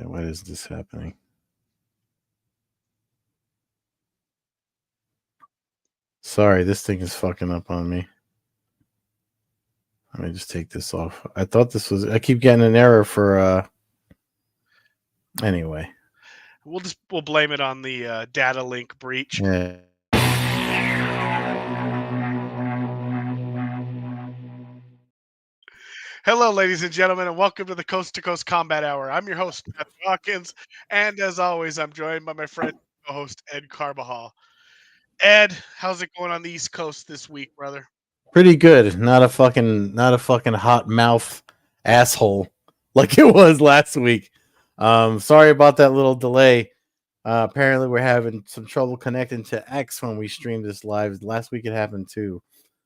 Why is this happening? Sorry, this thing is fucking up on me. Let me just take this off. I thought this was. I keep getting an error for. Anyway, we'll blame it on the data link breach. yeah. Hello, ladies and gentlemen, and welcome to the Coast to Coast Combat Hour. I'm your host, Matthew Hawkins, and as always, I'm joined by my friend, co-host Ed Carbajal. Ed, how's it going on the East Coast this week, brother? Pretty good. Not a fucking hot mouth asshole like it was last week. Sorry about that little delay. Apparently, we're having some trouble connecting to X when we stream this live. Last week it happened too,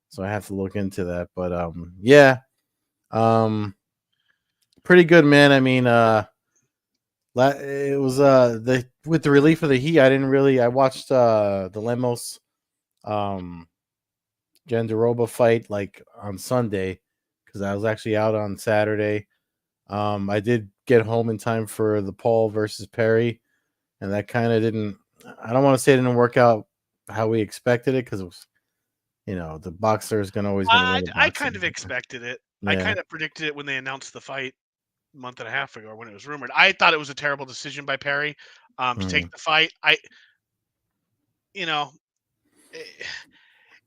so I have to look into that. But yeah, pretty good, man. I mean, it was the with the relief of the heat. I watched the Lemos Jandaroba fight like on Sunday because I was actually out on Saturday. I did get home in time for the Paul versus Perry, and that kind of didn't. I don't want to say it didn't work out how we expected it because it was, the boxer is always going to win the I boxing. kind of expected it. Yeah. I kind of predicted it when they announced the fight a month and a half ago, when it was rumored. I thought it was a terrible decision by Perry to take the fight.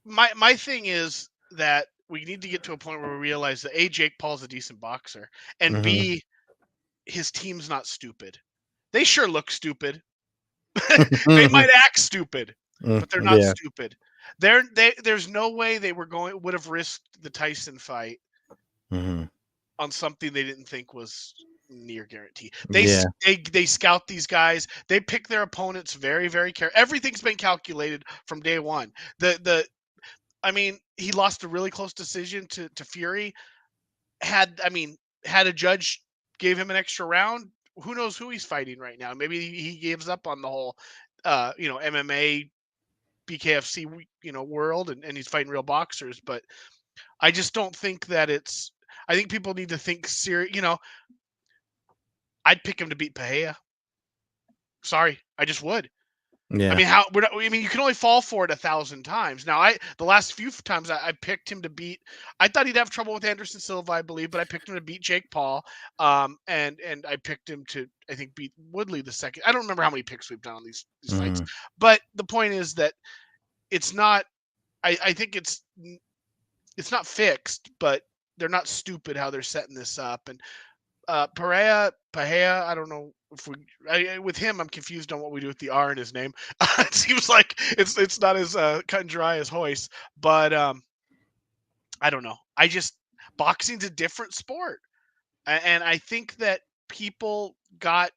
My thing is that we need to get to a point where we realize that A, Jake Paul's a decent boxer, and B, his team's not stupid. They sure look stupid. They might act stupid, but they're not stupid. There's no way they would have risked the Tyson fight on something they didn't think was near guarantee. They scout these guys. They pick their opponents very, very carefully. Everything's been calculated from day one. He lost a really close decision to Fury. Had a judge gave him an extra round, who knows who he's fighting right now? Maybe he gives up on the whole, MMA, BKFC, world, and he's fighting real boxers. But I just don't think that it's. I think people need to think serious. I'd pick him to beat Pahea. Sorry, I just would. Yeah. You can only fall for it 1,000 times. Now, the last few times I picked him to beat. I thought he'd have trouble with Anderson Silva, I believe, but I picked him to beat Jake Paul. And I picked him to, I think, beat Woodley the second. I don't remember how many picks we've done on these fights, but the point is that it's not. I think it's not fixed, but they're not stupid how they're setting this up. And Pahea, I don't know if with him, I'm confused on what we do with the R in his name. It seems like it's not as cut and dry as Hoist, but I don't know. Boxing's a different sport, and I think that people got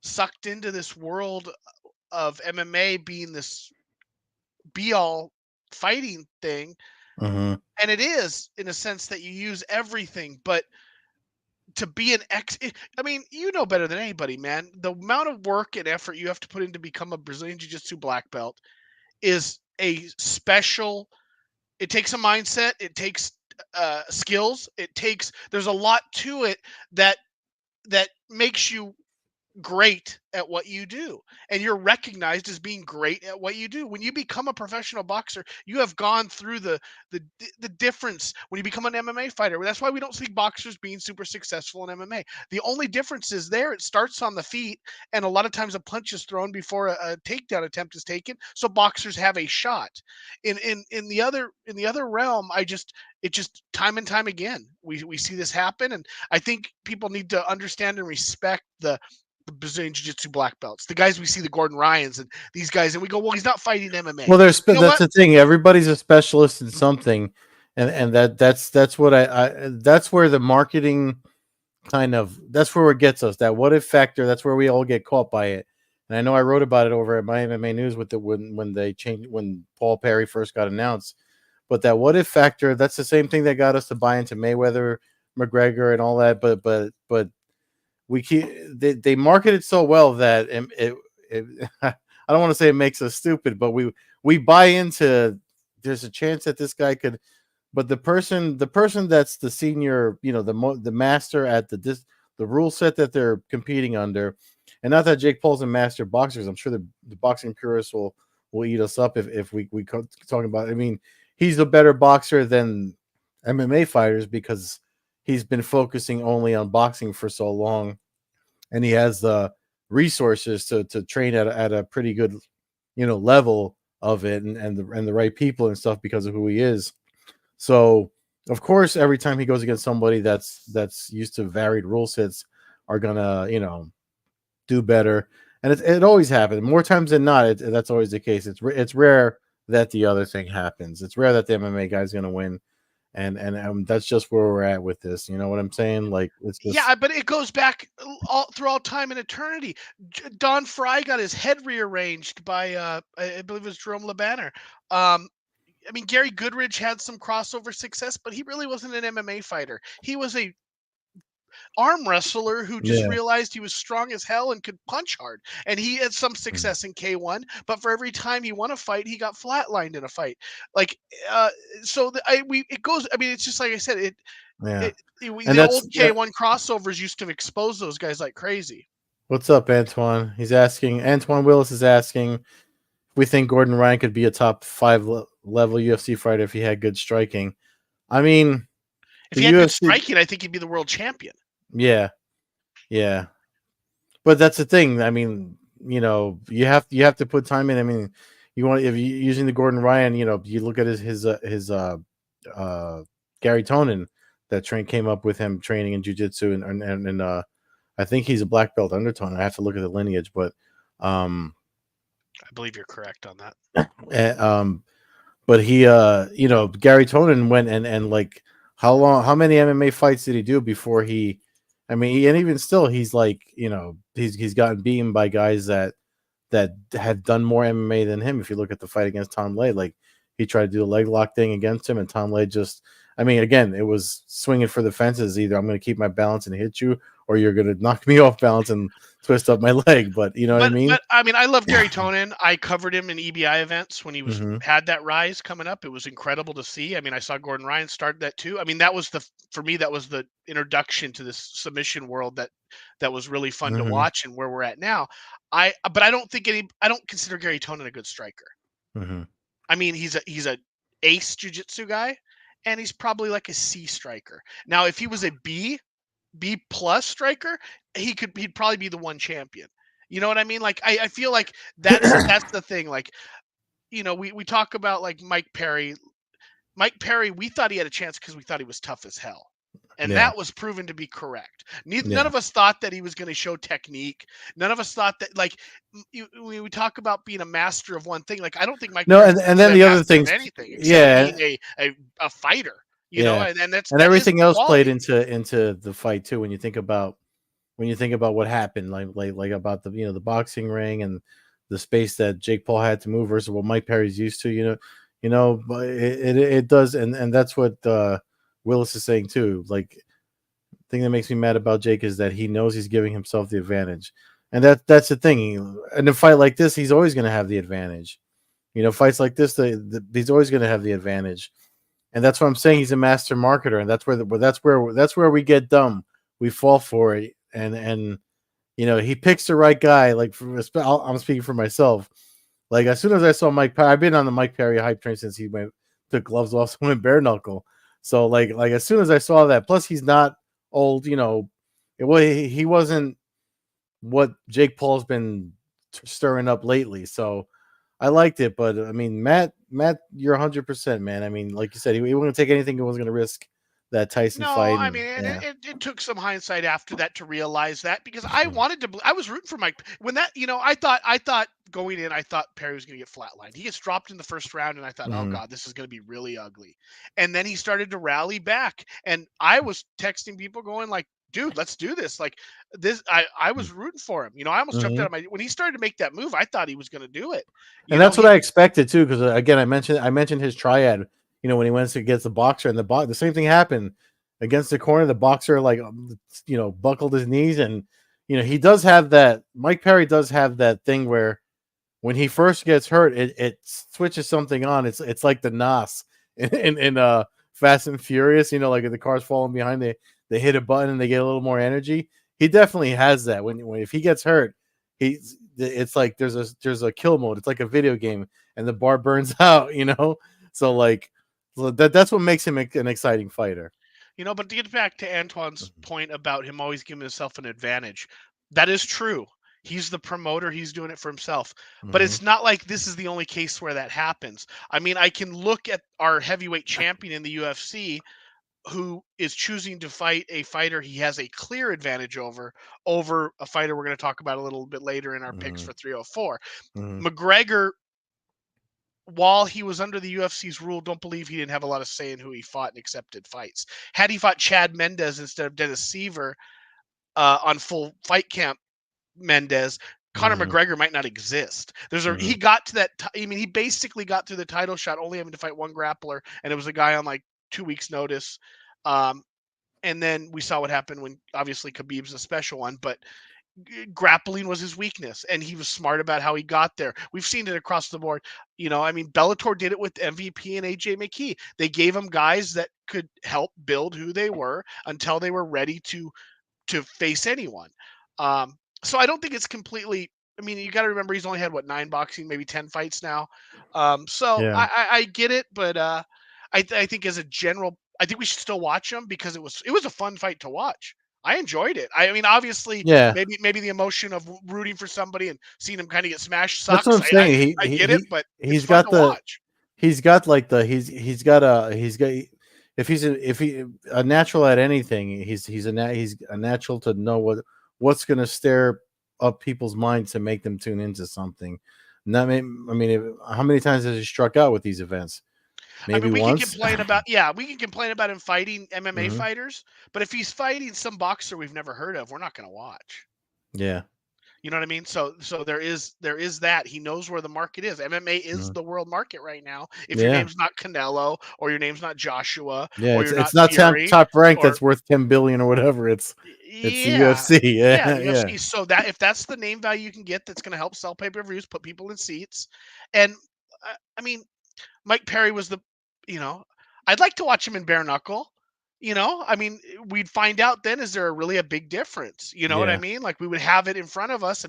sucked into this world of MMA being this be-all fighting thing, and it is in a sense that you use everything, but to be an you know better than anybody, man. The amount of work and effort you have to put in to become a Brazilian Jiu-Jitsu black belt is a special. It takes a mindset. It takes skills. There's a lot to it that makes you great at what you do, and you're recognized as being great at what you do. When you become a professional boxer, you have gone through the difference. When you become an MMA fighter, that's why we don't see boxers being super successful in MMA. The only difference is it starts on the feet, and a lot of times a punch is thrown before a takedown attempt is taken, so boxers have a shot. In the other realm, it just time and time again we see this happen, and I think people need to understand and respect the Brazilian Jiu-Jitsu black belts, the guys we see, the Gordon Ryans and these guys, and we go, well, he's not fighting MMA. Well, that's the thing. Everybody's a specialist in something, and that's what that's where the marketing that's where it gets us. That what if factor. That's where we all get caught by it. And I know I wrote about it over at my MMA News when Paul Perry first got announced. But that what if factor, that's the same thing that got us to buy into Mayweather, McGregor, and all that. But they market it so well that I don't want to say it makes us stupid, but we buy into. There's a chance that this guy could, but the person that's the senior, the master at the the rule set that they're competing under, and not that Jake Paul's a master boxer. I'm sure the boxing purists will eat us up if we talk about it. I mean, he's a better boxer than MMA fighters because he's been focusing only on boxing for so long, and he has the resources to train at a pretty good, level of it, and the right people and stuff because of who he is. So of course, every time he goes against somebody that's used to varied rule sets, are gonna do better. And it always happens more times than not. That's always the case. It's rare that the other thing happens. It's rare that the MMA guy's gonna win, and that's just where we're at with this. You know what I'm saying? Like it's just Yeah, but it goes back all through all time and eternity. Don Fry got his head rearranged by I believe it was Jerome LeBanner. I mean, Gary Goodridge had some crossover success, but he really wasn't an MMA fighter. He was a arm wrestler who just yeah. realized he was strong as hell and could punch hard. And he had some Mm. success in K1, but for every time he won a fight, he got flatlined in a fight. Like, uh, so it goes. I mean, it's just like I said. Yeah. And The that's old K1 crossovers used to expose those guys like crazy. what's up, Antoine. Antoine Willis is asking if we think Gordon Ryan could be a top 5 level UFC fighter if he had good striking. I mean, If the he had good UFC, striking, I think he'd be the world champion. yeah, yeah. But that's the thing. I mean, you have to put time in. I mean, you want if you using the Gordon Ryan, you look at his Gary Tonin that came up with him training in jiu-jitsu, and I think he's a black belt undertone. I have to look at the lineage, but um I believe you're correct on that. eh, um but he Gary Tonin went and like how many MMA fights did he do before he I mean and even still he's like he's gotten beaten by guys that had done more MMA than him. If you look at the fight against Tom Lay, like he tried to do the leg lock thing against him, and Tom Lay just, I mean, again, it was swinging for the fences. Either I'm going to keep my balance and hit you, or you're going to knock me off balance and twist up my leg. But you know what I mean? But I mean, I love Gary Tonin. I covered him in EBI events when he was Hmm. had that rise coming up. It was incredible to see. I mean, I saw Gordon Ryan start that too. I mean, that was for me that was the introduction to this submission world that was really fun to Hmm. watch and where we're at now. But I don't consider Gary Tonin a good striker. Hmm. I mean, he's a ace jiu-jitsu guy, and he's probably like a C striker. Now, if he was a B plus striker, he'd probably be the one champion. You know what I mean? Like I feel like that's the thing. Like, we talk about like Mike Perry. Mike Perry, we thought he had a chance because we thought he was tough as hell. And Yeah, that was proven to be correct. None yeah. of us thought that he was going to show technique. None of us thought that, like, we talk about being a master of one thing. Like, I don't think Mike No, Perry's and then really a the other master of things, anything except yeah, being a fighter. yeah, And and that is everything else played quality. into the fight too. When you think about what happened, like about the boxing ring and the space that Jake Paul had to move versus what Mike Perry's used to, but it does, and that's what Willis is saying too. Like, the thing that makes me mad about Jake is that he knows he's giving himself the advantage, and that's the thing. In a fight like this, he's always going to have the advantage. Fights like this, he's always going to have the advantage, and that's what I'm saying. He's a master marketer, and that's where we get dumb. We fall for it, and he picks the right guy. Like I'm speaking for myself. Like as soon as I saw Mike Perry, I've been on the Mike Perry hype train since he took gloves off, so went bare knuckle. So like as soon as I saw that, plus he's not old. He wasn't what Jake Paul's been stirring up lately. So I liked it, but I mean, Matt, you're 100%, man. I mean, like you said, he wasn't going to take anything. He wasn't going to risk that Tyson No, fight, I and mean, and yeah. it took some hindsight after that to realize that because Mhm. I was rooting for Mike when that, I thought going in, I thought Perry was going to get flatlined. He gets dropped in the first round, and I thought, oh Mhm. God, this is going to be really ugly. And then he started to rally back, and I was texting people going like, dude, let's do this. Like this, I was rooting for him. I almost jumped out Mhm. of my when he started to make that move. I thought he was going to do it. And that's what He I expected too, because again, I mentioned his triad. When he went against the boxer, and the same thing happened against the corner. The boxer like buckled his knees, and he does have that. Mike Perry does have that thing where when he first gets hurt, it switches something on. It's like the Nas in Fast and Furious. Like the cars falling behind, they hit a button and they get a little more energy. he definitely has that. When if he gets hurt, it's like there's a kill mode. It's like a video game, and the bar burns out. So like that's what makes him an exciting fighter. But to get back to Antoine's point about him always giving himself an advantage, that is true. He's the promoter, he's doing it for himself. But Mm-hmm. it's not like this is the only case where that happens. I mean, I can look at our heavyweight champion in the UFC who is choosing to fight a fighter he has a clear advantage over a fighter we're going to talk about a little bit later in our picks Mm-hmm. for 304. Mm-hmm. McGregor, while he was under the UFC's rule, don't believe he didn't have a lot of say in who he fought and accepted fights. Had he fought Chad Mendez instead of Dennis Seaver on full fight camp Mendez, Conor Mm-hmm. McGregor might not exist. Mm-hmm. He got to that. I mean, he basically got through the title shot only having to fight one grappler, and it was a guy on like 2 weeks' notice. And then we saw what happened when obviously Khabib's a special one, but grappling was his weakness, and he was smart about how he got there. We've seen it across the board. I mean, Bellator did it with MVP and AJ McKee. They gave him guys that could help build who they were until they were ready to face anyone. So I don't think it's completely. I mean, you got to remember he's only had 9 boxing, maybe 10 fights now. So Yeah. I get it, but I think as a general, I think we should still watch him because it was a fun fight to watch. I enjoyed it. I mean, obviously, Yeah. maybe the emotion of rooting for somebody and seeing him kind of get smashed That's what sucks. I'm I saying. I get it, but it's He's fun got to the watch. he's got like the he's got if he a natural at anything, he's a natural to know what's going to stir up people's minds to make them tune into something. How many times has he struck out with these events? I Maybe mean, we can once. complain about him fighting MMA Hmm. fighters, but if he's fighting some boxer we've never heard of, we're not going to watch. Yeah. You know what I mean? So there is that. He knows where the market is. MMA is Mhm. the world market right now. If your Yeah. name's not Canelo or your name's not Joshua Yeah. or It's you're it's not not Fury top rank or that's worth 10 billion or whatever. It's the yeah. UFC. Yeah, Yeah. the Yeah. UFC. So that if that's the name value you can get that's going to help sell pay-per-views, put people in seats. And I mean, Mike Perry was you know, I'd like to watch him in bare knuckle. I mean, we'd find out then, is there really a big difference? You know what I Yeah. mean? Like we would have it in front of us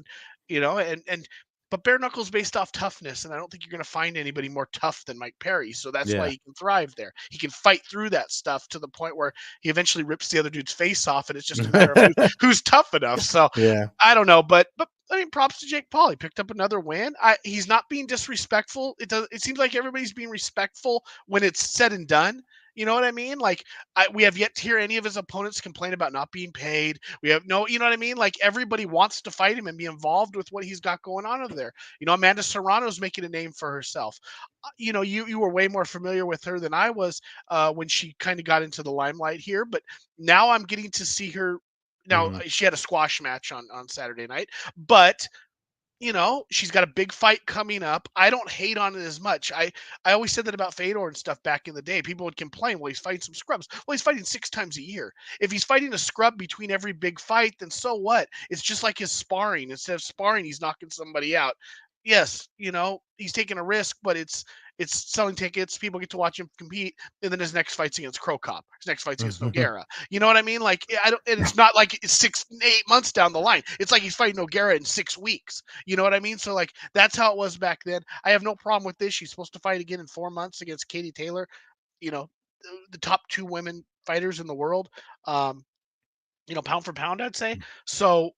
but bare knuckles based off toughness. And I don't think you're going to find anybody more tough than Mike Perry. So that's why Yeah. he can thrive there. He can fight through that stuff to the point where he eventually rips the other dude's face off. And it's just a matter of who's tough enough. So Yeah. I don't know, but I mean, props to Jake Paul. He picked up another win. He's not being disrespectful. It seems like everybody's being respectful when it's said and done. You know what I mean? Like we have yet to hear any of his opponents complain about not being paid. We have no, you know what I mean? Like everybody wants to fight him and be involved with what he's got going on over there. Amanda Serrano's making a name for herself. You were way more familiar with her than I was when she kind of got into the limelight here, but now I'm getting to see her. Now Hmm. she had a squash match on Saturday night, but she's got a big fight coming up. I don't hate on it as much. I always said that about Fedor and stuff back in the day. People would complain, well, he's fighting some scrubs. Well, he's fighting 6 times a year. If he's fighting a scrub between every big fight, then so what? It's just like his sparring. Instead of sparring, he's knocking somebody out. Yes, he's taking a risk, but it's selling tickets. People get to watch him compete, and then his next fight's against Crow Cop. His next fight's against Noguera. You know what I mean? Like I don't, and it's not like it's 6, 8 months down the line. It's like he's fighting Noguera in 6 weeks. You know what I mean? So like that's how it was back then. I have no problem with this. She's supposed to fight again in 4 months against Katie Taylor. You know, the top 2 women fighters in the world. Um, pound for pound, I'd say. So,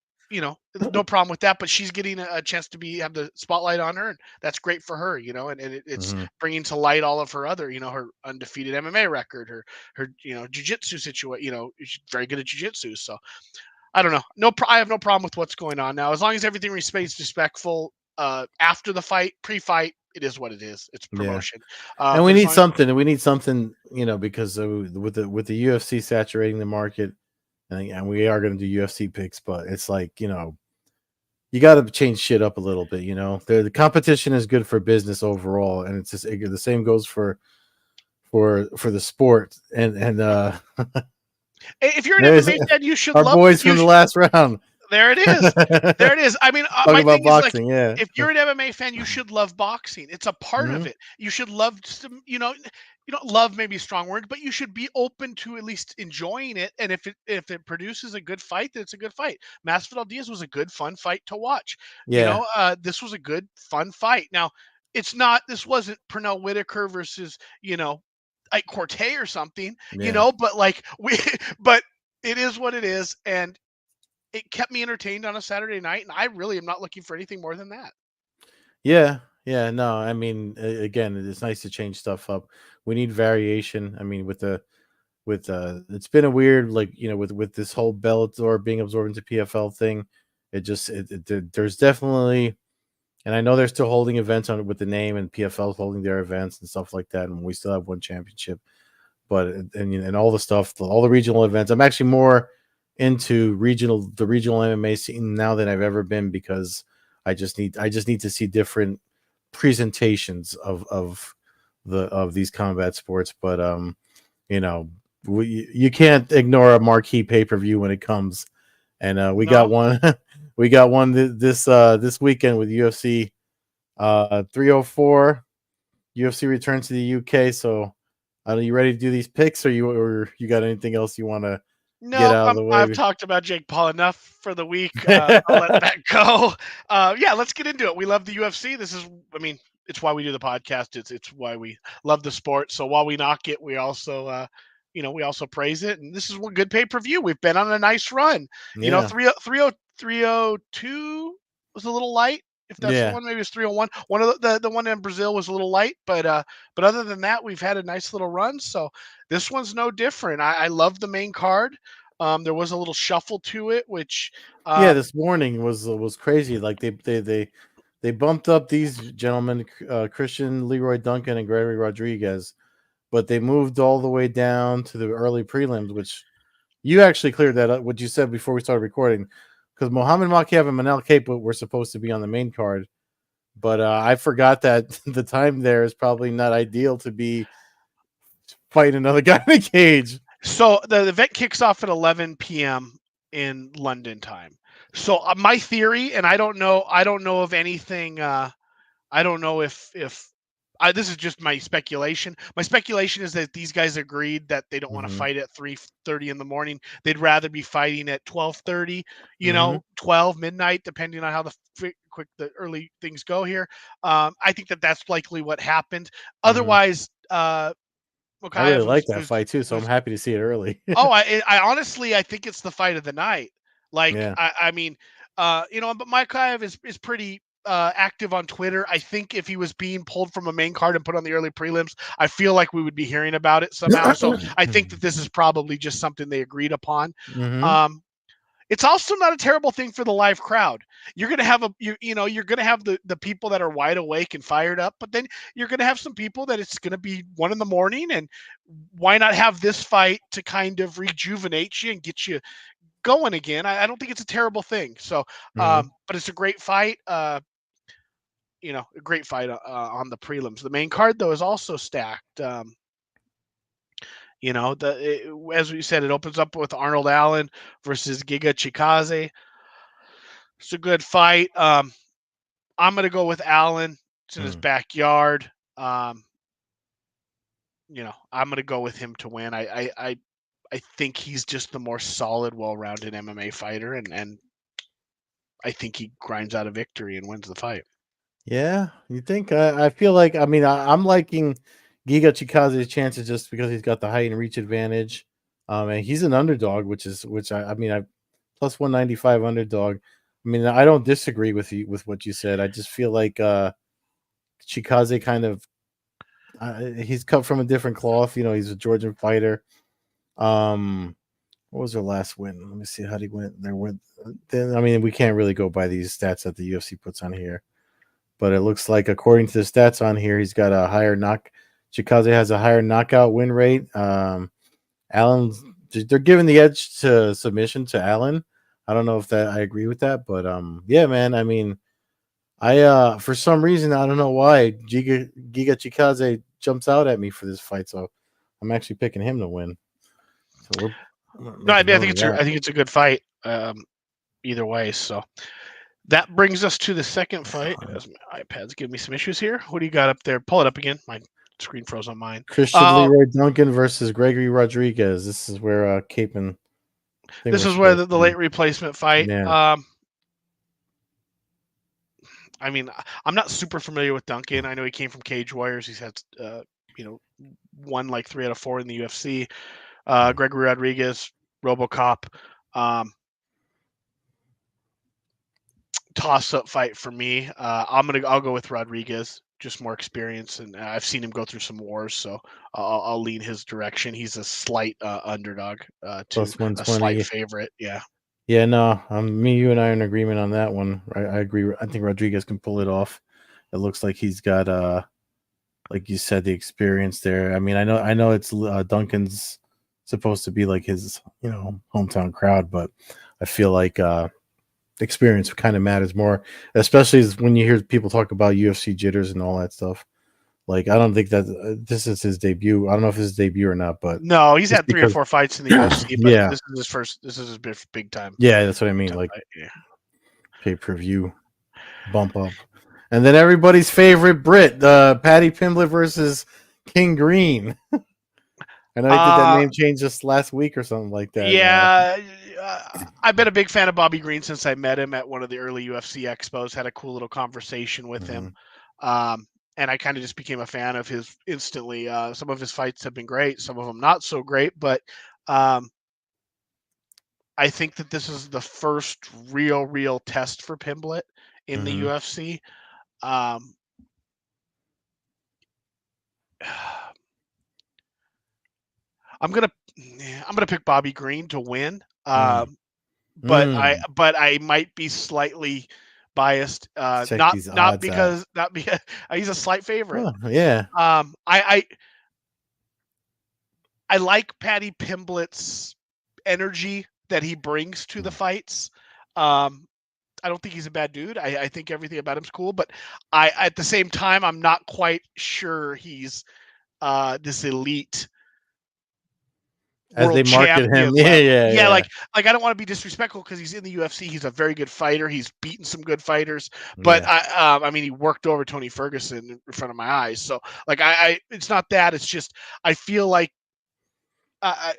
no problem with that. But she's getting a chance to have the spotlight on her, and that's great for her. It's Hmm. bringing to light all of her other, her undefeated MMA record, her jujitsu situation. She's very good at jujitsu. So I don't know. I have no problem with what's going on now, as long as everything remains respectful. After the fight, pre-fight, it is what it is. It's Yeah. promotion. And we But as need long as something. We need something, because with the UFC saturating the market, and we are going to do UFC picks, but it's like you got to change shit up a little bit. The competition is good for business overall, and it's just the same goes for the sport. And if you're an there's MMA fan, you should our love boys from the last round. There it is. There it is. I mean, Talk my about thing is like, boxing, yeah. if you're an MMA fan, you should love boxing. It's a part of Mhm. it. You should love some, you don't love maybe a strong word, but you should be open to at least enjoying it. And if it produces a good fight, then it's a good fight. Masvidal Diaz was a good, fun fight to watch. Yeah, This was a good, fun fight. Now, it's not. This wasn't Pernell Whitaker versus Ike Corte or something, yeah, but like but it is what it is, and it kept me entertained on a Saturday night, and I really am not looking for anything more than that. yeah, yeah. No, I mean, again, it's nice to change stuff up. We need variation. I mean, it's been a weird, like, with this whole Bellator being absorbed into PFL thing. It just there's definitely, and I know they're still holding events on it with the name, and PFL's holding their events and stuff like that, and we still have one championship. But and all the stuff, all the regional events. I'm actually more into the regional MMA scene now than I've ever been, because I just need to see different presentations of these combat sports. But you know, you can't ignore a marquee pay per view when it comes, and we got No, one. We got one this weekend with UFC 304. UFC returns to the UK. So, are you ready to do these picks, or you got anything else you want to get no, out of the I've way? talked about Jake Paul enough for the week. I'll let that go. Yeah, let's get into it. We love the UFC. I mean, it's why we do the podcast. It's why we love the sport. So while we knock it, we also, we also praise it. And this is one good pay per view. We've been on a nice run. Yeah, 302 was a little light. If that's the yeah, one, maybe it's 301. One of the one in Brazil was a little light, but other than that, we've had a nice little run. So this one's no different. I love the main card. There was a little shuffle to it, which yeah. um, This morning was crazy. Like they bumped up these gentlemen, Christian Leroy Duncan and Gregory Rodriguez, but they moved all the way down to the early prelims, which you actually cleared that up. What you said before we started recording, because Mohammed Makhachev and Manel Kape were supposed to be on the main card. But I forgot that the time there is probably not ideal to be fighting another guy in a cage. so the event kicks off at 11 p.m. in London time. So my theory, and I don't know of anything. I don't know if this is just my speculation. My speculation is that these guys agreed that they don't want to Mm-hmm. fight at 3:30 in the morning. They'd rather be fighting at 12:30, Mm-hmm. 12 midnight, depending on how the early things go here. I think that that's likely what happened. Mm-hmm. Otherwise, I really Mokaev like that fight too, so I'm was happy to see it early. Oh, I honestly I think it's the fight of the night. Like Yeah. I mean, but Makaev is pretty active on Twitter. I think if he was being pulled from a main card and put on the early prelims, I feel like we would be hearing about it somehow. So I think that this is probably just something they agreed upon. Mm-hmm. Um, it's also not a terrible thing for the live crowd. You're gonna have you're gonna have the people that are wide awake and fired up, but then you're gonna have some people that it's gonna be 1 a.m, and why not have this fight to kind of rejuvenate you and get you going again? I don't think it's a terrible thing. So, Mm-hmm. but it's a great fight. A great fight on the prelims. The main card though is also stacked. As we said, it opens up with Arnold Allen versus Giga Chikadze. It's a good fight. I'm gonna go with Allen. It's in his Mm. backyard. I'm gonna go with him to win. I think he's just the more solid, well-rounded MMA fighter, and I think he grinds out a victory and wins the fight. Yeah, you think? I feel like, I mean, I'm liking Giga Chikaze's chances just because he's got the height and reach advantage. And he's an underdog, which I mean, I plus 195 underdog. I mean, I don't disagree with you with what you said. I just feel like Chikaze kind of he's cut from a different cloth. He's a Georgian fighter. What was their last win? Let me see how he went. There went. Then I mean, we can't really go by these stats that the UFC puts on here, but it looks like according to the stats on here, he's got a higher knock. Chikaze has a higher knockout win rate. Allen, they're giving the edge to submission to Allen. I don't know if that I agree with that, but yeah, man. I mean, I for some reason I don't know why Giga Chikaze jumps out at me for this fight, so I'm actually picking him to win. So we're I'm gonna No, make a I note think of that. I think it's a good fight. either way. So that brings us to the second fight. As my iPad's giving me some issues here. What do you got up there? Pull it up again. My screen froze on mine. Christian Leroy Duncan versus Gregory Rodriguez. This is where Capon. This is where the late replacement fight. Yeah. I mean, I'm not super familiar with Duncan. I know he came from Cage Warriors. He's had, won like 3 out of 4 in the UFC. Gregory Rodriguez, RoboCop. Toss-up fight for me. I'll go with Rodriguez. Just more experience, and I've seen him go through some wars, so I'll lean his direction. He's a slight underdog to a slight favorite. Yeah. Yeah, no, me, you, and I are in agreement on that one. I agree. I think Rodriguez can pull it off. It looks like he's got, like you said, the experience there. I mean, I know it's Duncan's supposed to be like his, hometown crowd, but I feel like experience kind of matters more, especially when you hear people talk about UFC jitters and all that stuff. Like, I don't think that this is his debut. I don't know if it's his debut or not, but no, he's had 3 or 4 fights in the UFC. But yeah, this is his first. This is his big time. Yeah, that's what I mean. Like, yeah. Pay-per-view bump up, and then everybody's favorite Brit, Paddy Pimblett versus King Green. I know he did that name change just last week or something like that. Yeah, I've been a big fan of Bobby Green since I met him at one of the early UFC expos. Had a cool little conversation with him. And I kind of just became a fan of his instantly. Some of his fights have been great, some of them not so great, but I think that this is the first real test for Pimblett in the UFC. I'm gonna pick Bobby Green to win, but I might be slightly biased. Not because he's a slight favorite. Oh, yeah. I like Paddy Pimblett's energy that he brings to the fights. I don't think he's a bad dude. I think everything about him's cool, but at the same time, I'm not quite sure he's this elite as they market him. Yeah. Like I don't want to be disrespectful because he's in the UFC. He's a very good fighter. He's beaten some good fighters, but I mean, he worked over Tony Ferguson in front of my eyes. So like, it's not that. It's just I feel like I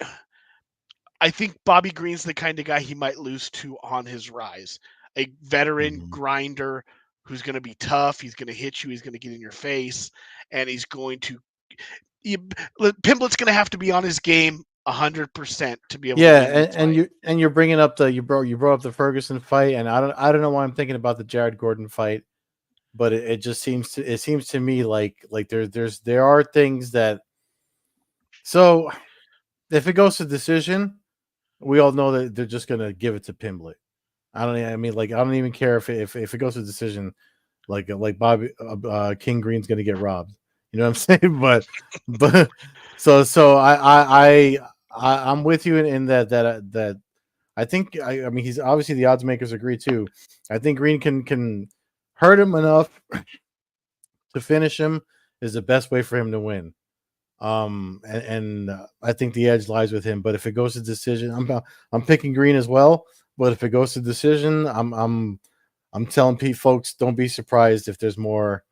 think Bobby Green's the kind of guy he might lose to on his rise. A veteran grinder who's going to be tough. He's going to hit you. He's going to get in your face, and he's going to. Pimblett's going to have to be on his game 100% to be able to win this and you're bringing up you brought up the Ferguson fight, and I don't know why I'm thinking about the Jared Gordon fight, but it just seems to me like there are things that, so if it goes to decision, we all know that they're just gonna give it to Pimblett. I don't even care if it goes to decision, like Bobby King Green's gonna get robbed. You know what I'm saying? but so I'm with you in that I think I mean, he's obviously, the odds makers agree too. I think Green can hurt him enough to finish him is the best way for him to win. And I think the edge lies with him. But if it goes to decision, I'm picking Green as well. But if it goes to decision, I'm telling folks, don't be surprised if there's more,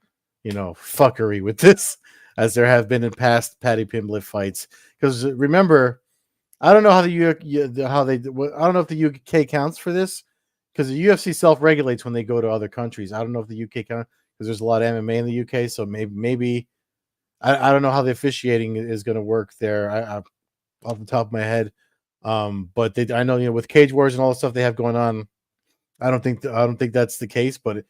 fuckery with this, as there have been in past Paddy Pimblett fights. Because remember, I don't know how I don't know if the UK counts for this, because the UFC self-regulates when they go to other countries. I don't know if the UK counts, because there's a lot of MMA in the UK. So maybe I don't know how the officiating is going to work there. I off the top of my head, but I know, with Cage Wars and all the stuff they have going on, I don't think that's the case. But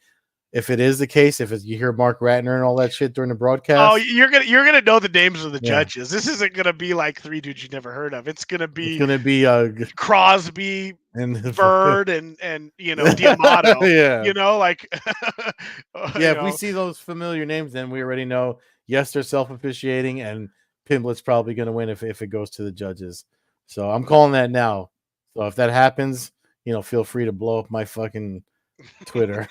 if it is the case, you hear Mark Ratner and all that shit during the broadcast, you're gonna know the names of the judges. This isn't gonna be like 3 dudes you never heard of. It's gonna be Crosby and Bird and Diamato. If we see those familiar names, then we already know. Yes, they're self-officiating, and Pimblett's probably going to win if it goes to the judges. So I'm calling that now. So if that happens, feel free to blow up my fucking Twitter.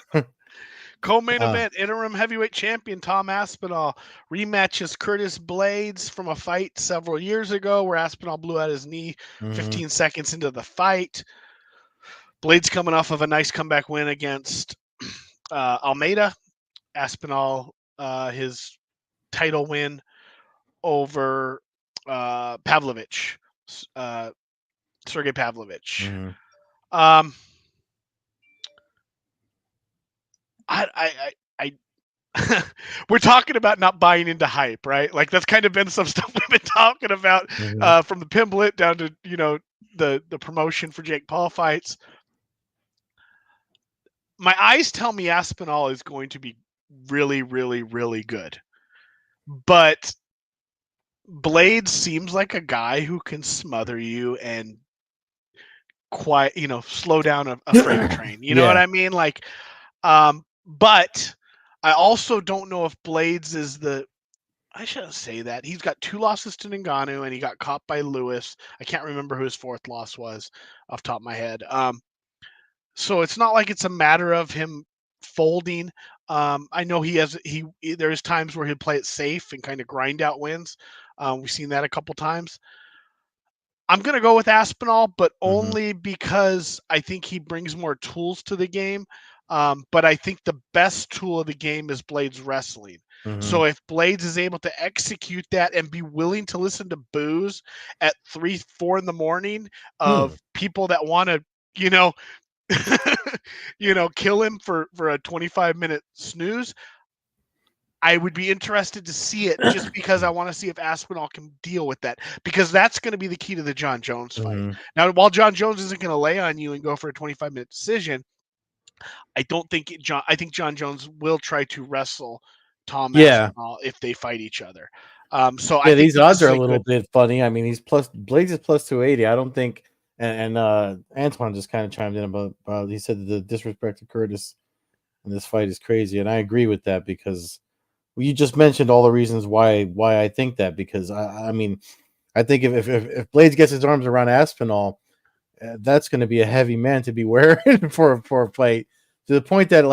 Co-main event, interim heavyweight champion Tom Aspinall rematches Curtis Blades from a fight several years ago where Aspinall blew out his knee 15 seconds into the fight. Blade's coming off of a nice comeback win against Almeida. Aspinall, his title win over Pavlovich, Sergey Pavlovich. Mhm. Um, I we're talking about not buying into hype, right? Like that's kind of been some stuff we've been talking about Mhm. from the Pimblet down to the promotion for Jake Paul fights. My eyes tell me Aspinall is going to be really, really, really good, but Blade seems like a guy who can smother you and quiet, slow down a freight train. You know what Yeah. I mean? Like, but I also don't know if Blades is the. I shouldn't say that. He's got 2 losses to Ngannou, and he got caught by Lewis. I can't remember who his 4th loss was off the top of my head. So it's not like it's a matter of him folding. I know there's times where he'll play it safe and kind of grind out wins. We've seen that a couple times. I'm going to go with Aspinall, but Mhm. only because I think he brings more tools to the game. But I think the best tool of the game is Blades wrestling. Mhm. So if Blades is able to execute that and be willing to listen to boos at 3, 4 in the morning Hmm. of people that want to, you know, kill him for a 25-minute snooze, I would be interested to see it just because I want to see if Aspinall can deal with that, because that's going to be the key to the John Jones fight. Mhm. Now, while John Jones isn't going to lay on you and go for a 25-minute decision, I think John Jones will try to wrestle Tom Yeah. Aspinall if they fight each other. So I Yeah, think these that this odds are is a a little good. bit funny. I mean, he's plus Blades is plus 280. I don't think, and Antoine just kind of chimed in about he said the disrespect to Curtis in this fight is crazy, and I agree with that because you just mentioned all the reasons why I think that, because I mean I think if Blades gets his arms around Aspinall, that's going to be a heavy man to be wearing for a fight, to the point that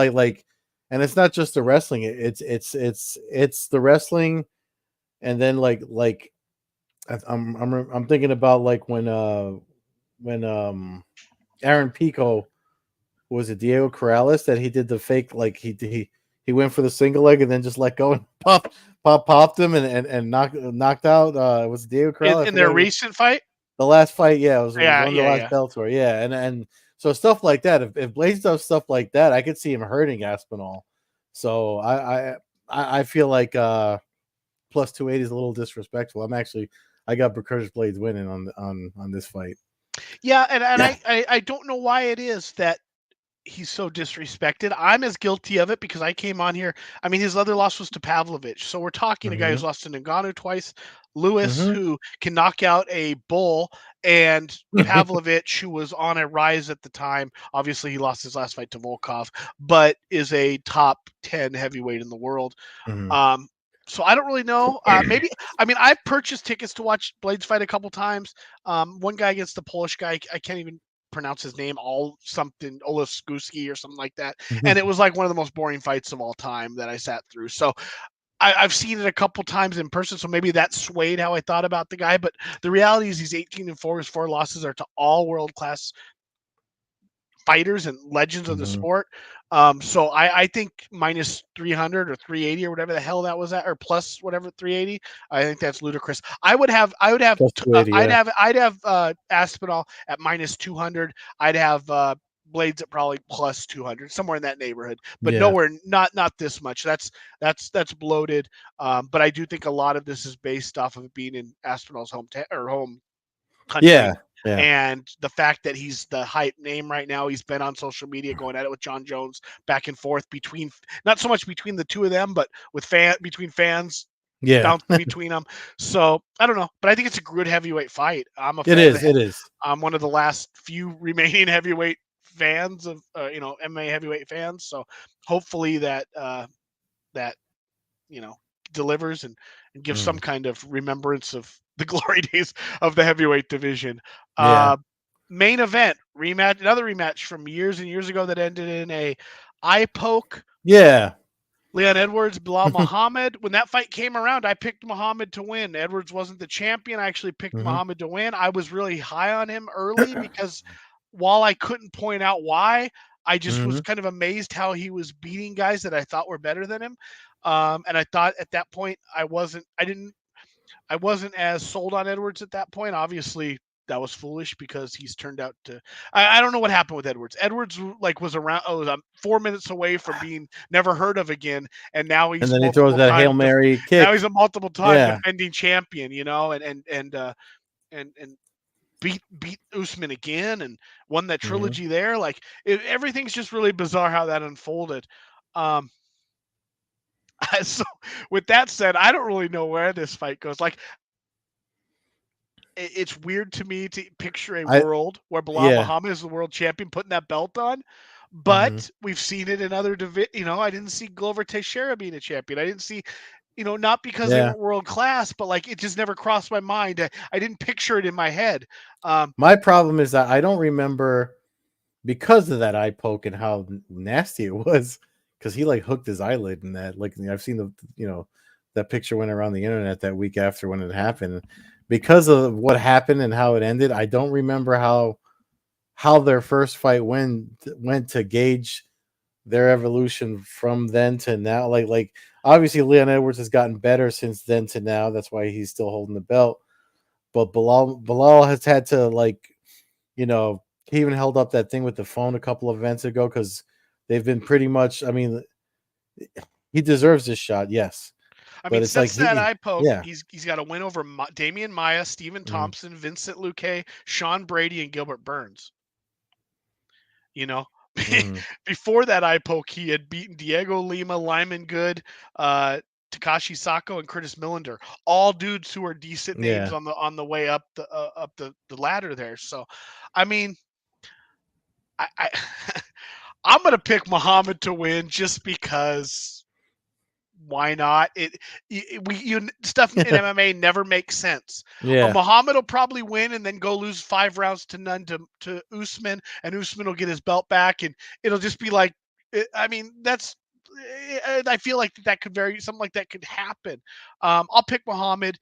and it's not just the wrestling, it's the wrestling, and then I'm thinking about like when Aaron Pico, was it Diego Corrales, that he did the fake, like he went for the single leg and then just let go and popped him and knocked out, it was Diego Corrales, I In their forgot who, recent fight. the last fight, yeah, it was Yeah, one of the yeah, last yeah. Bellator, yeah, and so stuff like that. If Blaze does stuff like that, I could see him hurting Aspinall. So I feel like plus 280 is a little disrespectful. I got Curtis Blades winning on this fight. Yeah, and Yeah. I don't know why it is that he's so disrespected. I'm as guilty of it because I came on here. I mean, his other loss was to Pavlovich. So we're talking a guy Mm-hmm. who's lost to Ngannou twice, Lewis, Mm-hmm. who can knock out a bull, and Pavlovich, who was on a rise at the time. Obviously, he lost his last fight to Volkov, but is a top 10 heavyweight in the world. Mm-hmm. Um, so I don't really know. Maybe I mean I've purchased tickets to watch Blades fight a couple times. One guy against the Polish guy, I can't even pronounce his name, all something Oleskuski or something like that. And it was like one of the most boring fights of all time that I sat through. So I've seen it a couple times in person, so maybe that swayed how I thought about the guy. But the reality is he's 18-4. His 4 losses are to all world class fighters and legends of the Mm-hmm. sport. So I think minus 300 or 380 or whatever the hell that was at, or plus whatever 380. I think that's ludicrous. Plus 280, yeah. I'd have Aspinall at minus 200. I'd have Blades at probably plus 200, somewhere in that neighborhood, but Yeah. nowhere, not this much. That's bloated. But I do think a lot of this is based off of it being in Aspinall's home Yeah. country, Yeah. and the fact that he's the hype name right now. He's been on social media going at it with John Jones, back and forth between, not so much between the two of them, but between fans, Yeah. bouncing between them. So I don't know, but I think it's a good heavyweight fight. I'm a It fan of is. the. It is. I'm one of the last few remaining heavyweight fans of MMA heavyweight fans. So hopefully that delivers and gives some Mm. kind of remembrance of the glory days of the heavyweight division. Yeah. Main event rematch, another rematch from years and years ago that ended in a eye poke. Yeah. Leon Edwards, Bilal Muhammad. When that fight came around, I picked Muhammad to win. Edwards wasn't the champion. I actually picked Mm-hmm. Muhammad to win. I was really high on him early because while I couldn't point out why, I just was Mhm. kind of amazed how he was beating guys that I thought were better than him. And I thought at that point I wasn't as sold on Edwards at that point. Obviously, that was foolish because he's turned out to. I don't know what happened with Edwards. Edwards like was around. Oh, was 4 minutes away from being never heard of again, and now And he's then he throws multiple that Hail time. Mary Now he's kick. a multiple time Yeah. defending champion. And beat Usman again and won that Mhm. trilogy there. Like everything's just really bizarre how that unfolded. Um, so with that said, I don't really know where this fight goes. Like it's weird to me to picture a I world where Bilal yeah. Muhammad is the world champion putting that belt on. Mhm. But we've seen it in other I didn't see Glover Teixeira being a champion. I didn't see, not because they Yeah. weren't world class, but like it just never crossed my mind. I didn't picture it in my head. Um, My problem is that I don't remember because of that eye poke and how nasty it was, because he like hooked his eyelid in that. Like I've seen that picture went around the internet that week after when it happened. Because of what happened and how it ended, I don't remember how their first fight went to gauge their evolution from then to now. Like obviously Leon Edwards has gotten better since then to now. That's why he's still holding the belt. But Bilal has had to you know, he even held up that thing with the phone a couple of events ago because they've been pretty much. I mean, he deserves this shot, yes, I but mean, it's like since that eye poke, yeah, he's got a win over Damian Maia, Stephen mhm, Thompson, Vincent Luque, Sean Brady, and Gilbert Burns. You know, mhm, before that eye poke, he had beaten Diego Lima, Lyman Good, uh, Takashi Sako, and Curtis Millender, all dudes who are decent names yeah. on the way up the ladder there. So, I mean, I I'm gonna pick Muhammad to win just because why not? Stuff in MMA never makes sense. Yeah, Muhammad will probably win and then go lose 5 rounds to none to Usman, and Usman will get his belt back, and it'll just be like, I mean, I feel like that could something like that could happen. I'll pick Muhammad.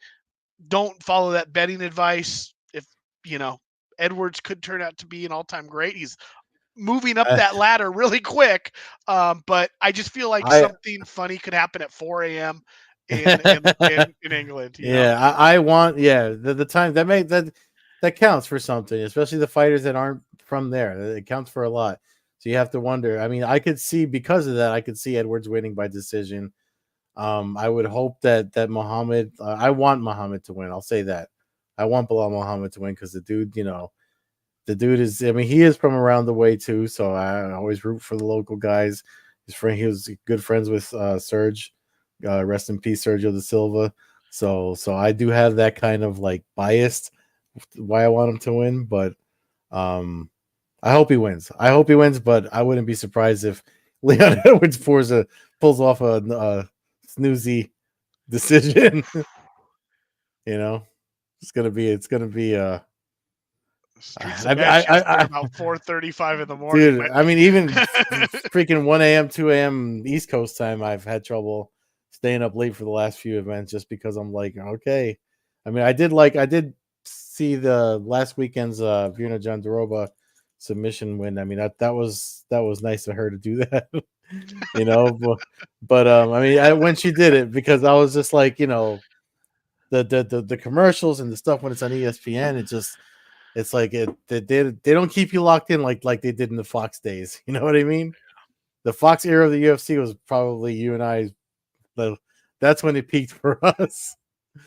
Don't follow that betting advice. If you know Edwards could turn out to be an all-time great, he's moving up I, that ladder really quick. But I just feel like I something funny could happen at 4 a.m. in England. yeah, I want the time that counts for something, especially the fighters that aren't from there. It counts for a lot. So you have to wonder. I mean, I could see because of that, I could see Edwards winning by decision. I would hope that Muhammad. I want Muhammad to win. I'll say that. I want Bilal Muhammad to win because the dude is. I mean, he is from around the way too. So I always root for the local guys. He was good friends with Serge. Rest in peace, Sergio da Silva. So I do have that kind of like biased why I want him to win, but um, I hope he wins. I hope he wins, but I wouldn't be surprised if Leon Edwards pulls off a snoozy decision. you know, it's gonna be Streets of Manchester I about 4:35 in the morning, dude. but I mean, even freaking 1 a.m., 2 a.m. East Coast time, I've had trouble staying up late for the last few events just because I'm like, okay. I mean, I did see the last weekend's Virna Jandiroba submission win. I mean, that was nice of her to do that, but I mean, when she did it, because I was just like, the commercials and the stuff when it's on ESPN, it's like they don't keep you locked in like they did in the Fox days. You know what I mean? The Fox era of the UFC was probably you and I. The, that's when it peaked for us. it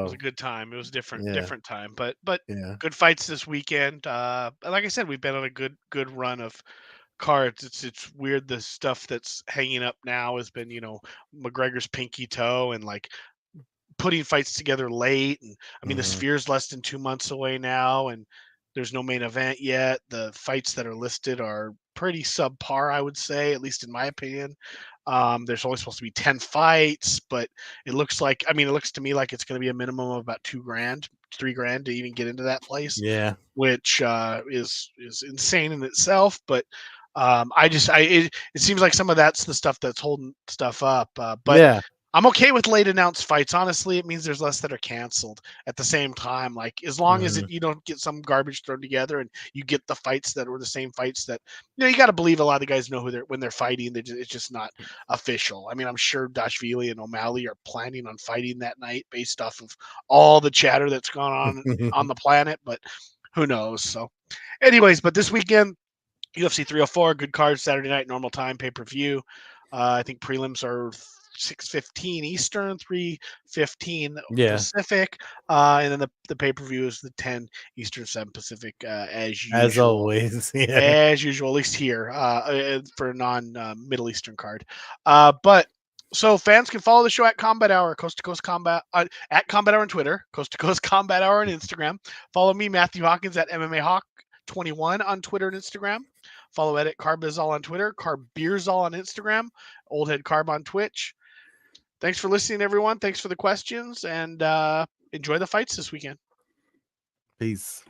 was a So good time. It was yeah, different time, but yeah, good fights this weekend. Like I said, we've been on a good run of cards. It's weird the stuff that's hanging up now has been McGregor's pinky toe and like putting fights together late. And I mean, the hmm Sphere's less than 2 months away now, and there's no main event yet. The fights that are listed are pretty subpar, I would say, at least in my opinion. There's only supposed to be 10 fights, but it looks like, I mean, it looks to me like it's going to be a minimum of about 2 grand, 3 grand to even get into that place, yeah, which is insane in itself. But it seems like some of that's the stuff that's holding stuff up. But yeah. I'm okay with late announced fights. Honestly, it means there's less that are canceled at the same time. Like as long as Mhm. you don't get some garbage thrown together and you get the fights that were the same fights that you got to believe a lot of the guys know who they're when they're fighting. It's just not official. I mean, I'm sure Dashvili and O'Malley are planning on fighting that night based off of all the chatter that's gone on the planet, but who knows? So, anyways, but this weekend UFC 304, good card, Saturday night, normal time, pay per view. I think prelims are 6:15 Eastern, 3:15 Yeah, Pacific, and then the pay per view is the 10 Eastern, 7 Pacific, as as usual. always. Yeah. As usual, at least here for a non Middle Eastern card. But so fans can follow the show at Combat Hour, Coast to Coast Combat at Combat Hour on Twitter, Coast to Coast Combat Hour on Instagram. Follow me, Matthew Hawkins, at MMA Hawk 21 on Twitter and Instagram. Follow Edit Carbazol on Twitter, Carbeerzol on Instagram, Old Head Carb on Twitch. Thanks for listening, everyone. Thanks for the questions, and enjoy the fights this weekend. Peace.